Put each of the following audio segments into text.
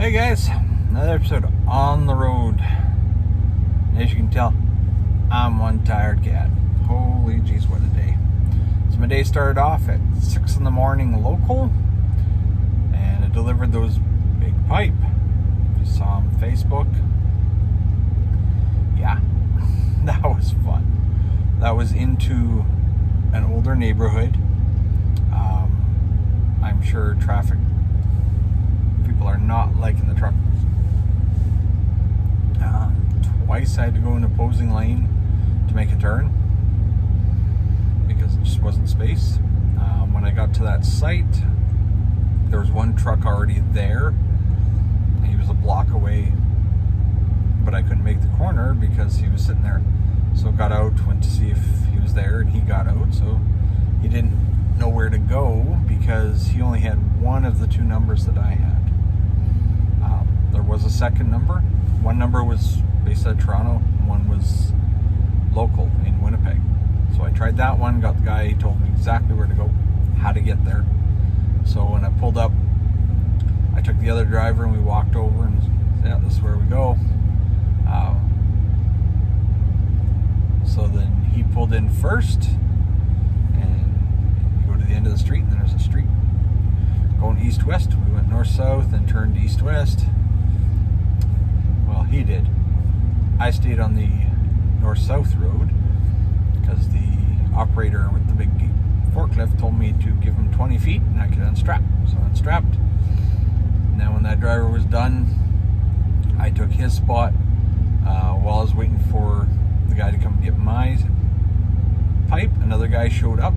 Hey guys, another episode on the road. As you can tell, I'm one tired cat. Holy jeez, what a day. So my day started off at 6 in the morning local, and I delivered those big pipe. If you saw on Facebook, yeah, that was fun. That was into an older neighborhood. I'm sure traffic people are not liking the truck. Twice I had to go in opposing lane to make a turn because it just wasn't space. When I got to that site, there was one truck already there. He was a block away, but I couldn't make the corner because he was sitting there. So I got out, went to see if he was there, and he got out. So he didn't know where to go because he only had one of the two numbers that I had. There was a second number. One number was based out of Toronto, one was local in Winnipeg. So I tried that one, got the guy, he told me exactly where to go, how to get there. So when I pulled up, I took the other driver and we walked over and said, yeah, this is where we go. So then he pulled in first, and you go to the end of the street, and then there's a street going east-west. We went north-south and turned east-west. Well, he did. I stayed on the north-south road because the operator with the big forklift told me to give him 20 feet and I could unstrap. So I unstrapped. Now when that driver was done, I took his spot while I was waiting for the guy to come get my pipe. Another guy showed up,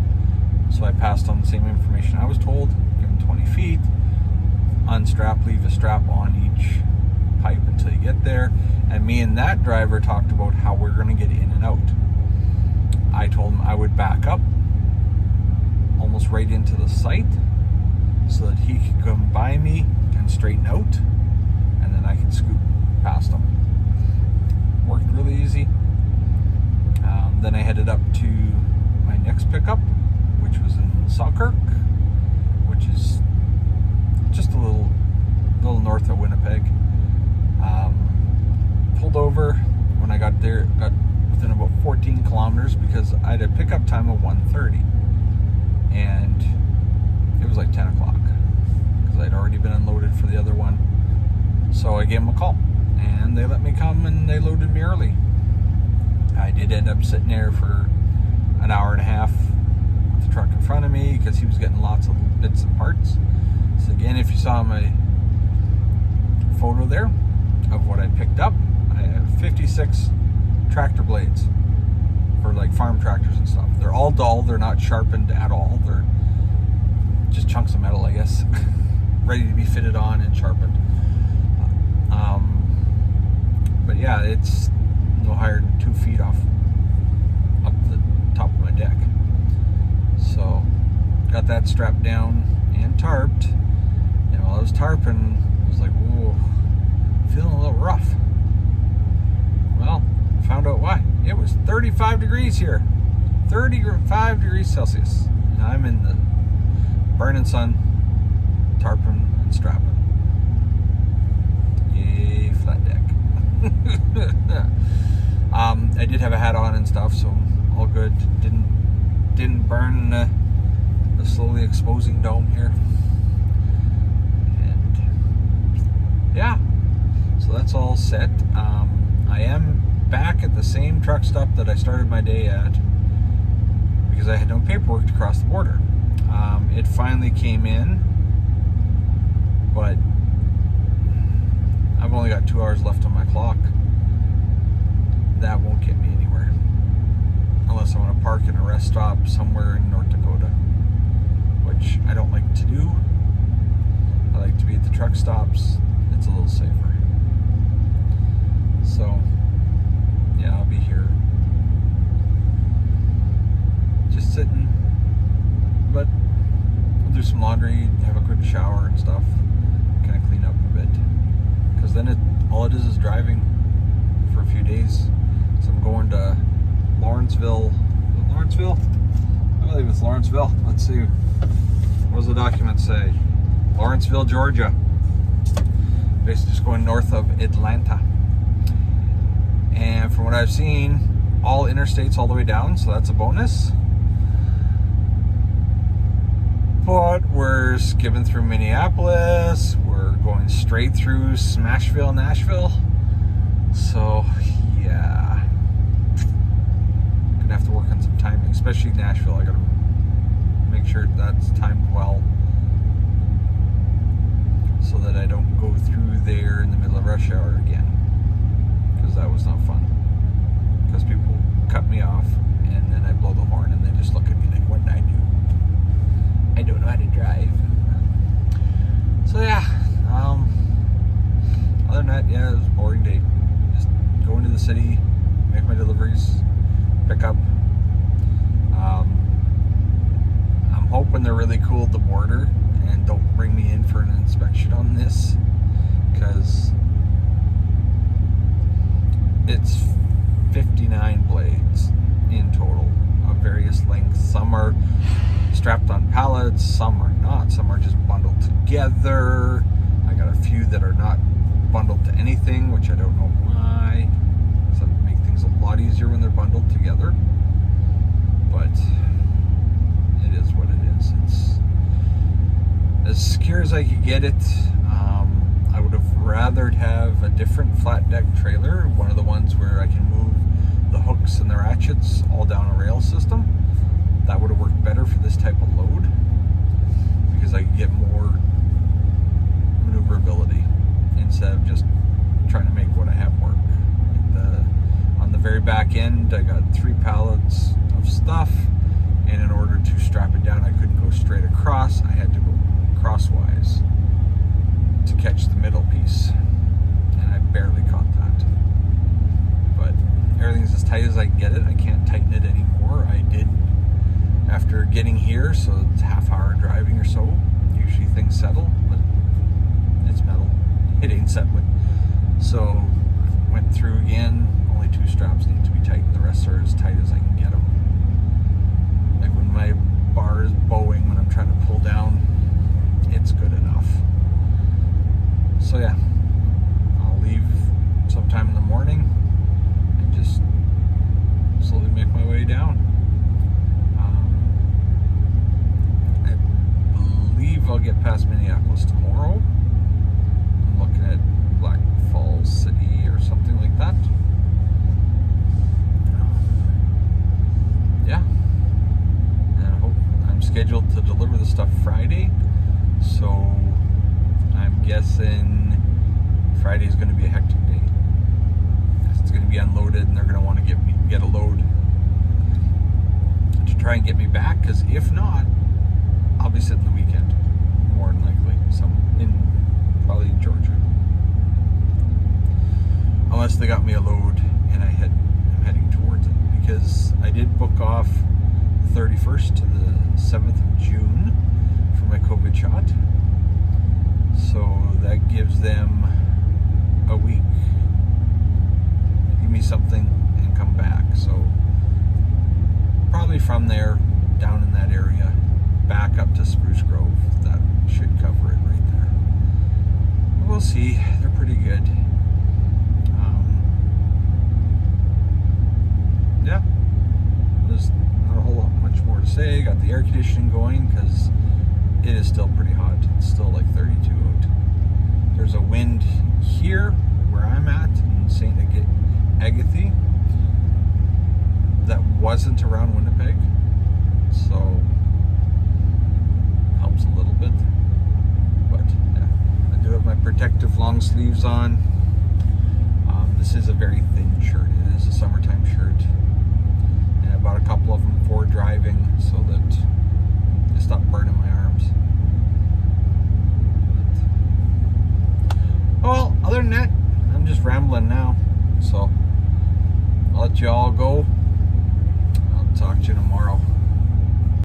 so I passed on the same information I was told. Give him 20 feet, unstrap, leave a strap on each pipe until you get there. And me and that driver talked about how we're going to get in and out. I told him I would back up almost right into the site so that he could come by me and straighten out, and then I could scoot past him. Worked really easy. Then I headed up to my next pickup, which was in Selkirk, which is just a little north of Winnipeg. Pulled over. When I got there, got within about 14 kilometers because I had a pickup time of 1:30, and it was like 10 o'clock because I'd already been unloaded for the other one. So I gave them a call, and they let me come and they loaded me early. I did end up sitting there for an hour and a half with the truck in front of me because he was getting lots of bits and parts. So again, if you saw my photo there of what I picked up, I have 56 tractor blades for like farm tractors and stuff. They're all dull, they're not sharpened at all. They're just chunks of metal, I guess, ready to be fitted on and sharpened. But yeah, it's no higher than 2 feet up the top of my deck. So got that strapped down and tarped. And while I was tarping, I was like, whoa, feeling a little rough. Well, found out why. It was 35 degrees here. 35 degrees Celsius. And I'm in the burning sun, tarping and strapping. Yay, flat deck. I did have a hat on and stuff, so all good. Didn't burn the slowly exposing dome here. And yeah, so that's all set. I am back at the same truck stop that I started my day at because I had no paperwork to cross the border. It finally came in, but I've only got 2 hours left on my clock. That won't get me anywhere unless I want to park in a rest stop somewhere in North Dakota, which I don't like to do. I like to be at the truck stops. It's a little safer. So yeah, I'll be here just sitting, but I'll do some laundry, have a quick shower and stuff, kind of clean up a bit, because then all it is driving for a few days. So I'm going to Lawrenceville. I believe it's Lawrenceville. Let's see. What does the document say? Lawrenceville, Georgia. basically just going north of Atlanta. And from what I've seen, all interstates all the way down, so that's a bonus. But we're skipping through Minneapolis. We're going straight through Smashville, Nashville. So, yeah. Gonna have to work on some timing, especially Nashville. I gotta make sure that's timed well so that I don't go through there in the middle of rush hour again. Because that was not fun. Because people cut me off and then I blow the horn and they just look at me like, what did I do? I don't know how to drive. So yeah, other than that, yeah, it was a boring day. Just go into the city, make my deliveries, pick up. I'm hoping they're really cool at the border and don't bring me in for an inspection on this, because it's 59 blades in total of various lengths. Some are strapped on pallets, some are not, some are just bundled together. I got a few that are not bundled to anything, which I don't know why. So it make things a lot easier when they're bundled together. But it is what it is. It's as secure as I could get it. I would have rather have a different flat deck trailer, one of the ones where I can move the hooks and the ratchets all down a rail system. That would have worked better for this type of load, because I could get more maneuverability instead of just trying to make what I have work. On the very back end, I got 3 pallets of stuff, and in order to strap it down, I couldn't go straight across. I had to go crosswise to catch the middle piece, and I barely caught that. But everything's as tight as I can get it. I can't tighten it anymore. I did after getting here, so it's a half-hour driving or so. Usually things settle, but it's metal. It ain't settling. So went through again. Only 2 straps need to be tightened. The rest are as tight as I can get them. Like when my bar is bowing when I'm trying to pull down, it's good enough. So yeah, I'll leave sometime in the morning and just slowly make my way down. I believe I'll get past Minneapolis tomorrow. I'm looking at Black Falls City or something like that. Yeah. And I hope I'm scheduled to deliver the stuff Friday. So I'm guessing Friday's going to be a hectic day. It's going to be unloaded, and they're going to want to get a load to try and get me back. Because if not, I'll be sitting the weekend, more than likely, probably in Georgia, unless they got me a load and I'm heading towards it. Because I did book off the 31st to the 7th of June for my COVID shot. So that gives them a week. Give me something and come back. So probably from there, down in that area, back up to Spruce Grove. That should cover it right there. We'll see. They're pretty good. Yeah. There's not a whole lot much more to say. Got the air conditioning going because it is still pretty hot. It's still like 32 out. There's a wind here where I'm at in St. Agatha that wasn't around Winnipeg, so helps a little bit. But yeah, I do have my protective long sleeves on. This is a very thin shirt. It is a summertime shirt, and I bought a couple of them for driving so that I stop burning my arms. Well, other than that, I'm just rambling now. So I'll let you all go. I'll talk to you tomorrow.